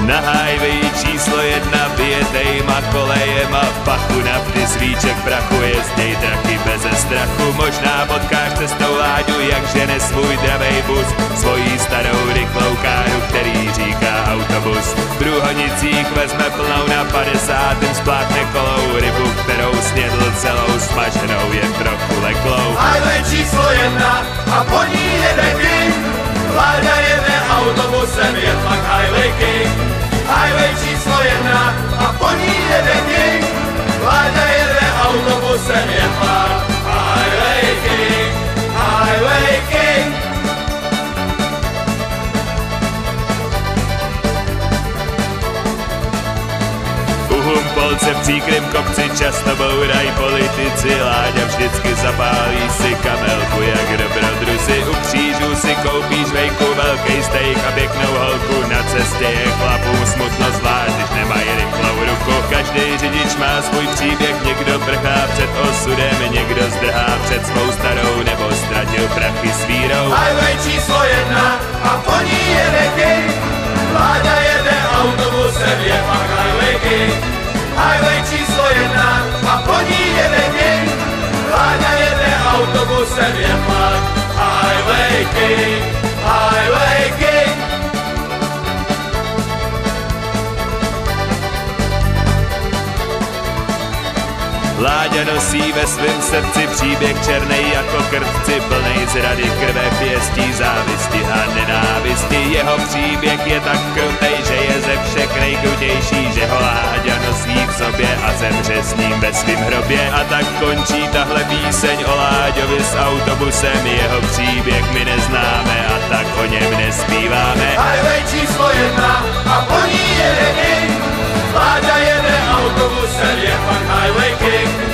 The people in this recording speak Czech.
Na highway číslo 1 vyjetejma kolejema, v pachu nafty svíček prachu, jezděj traky beze strachu. Možná potkáš cestou Láďu, jak žene svůj dravej bus, svojí starou rychlou káru, který říká autobus. V Průhonicích vezme plnou, na 50. spláchne kolou rybu, kterou snědl celou smaženou, jen trochu leklou. Highway číslo 1 a po ní jede King. Láďa jede autobusem, je fakt Highway King. Highway číslo 1 a po ní jede King. Láďa jede autobusem, je fakt Highway King. Highway King. U Humpolce v příkrym kopci často bourají politici, Láďa vždycky zapálí si kamelku jak dobrodruzi. U křížů si koupíš vejku, velký steak a pěknou holku, na cestě je chlapům smutno zvlášť, když nemají rychlou ruku. Každý řidič má svůj příběh, někdo prchá před osudem, někdo zdrhá před svou starou nebo ztratil prachy s vírou. Highway číslo 1 a po ní jede King. Láďa jede autobusem, je fakt Highway King. Highway číslo 1 a po ní jede King. Láďa jede autobusem, je fakt Highway King. Highway King. Láďa nosí ve svém srdci příběh černej jako krvci, plnej zrady, krve, pěstí, závisti a nenávisti. Jeho příběh je tak krutej, že je ze všech nejkrutější, že ho Láďa nosí v sobě a zemře s ním ve svým hrobě. A tak končí tahle píseň o Láďovi s autobusem, jeho příběh my neznáme a tak o něm nespíváme. Highway číslo 1 a po ní jede King. Láďa jede autobusem, je fakt Highway King.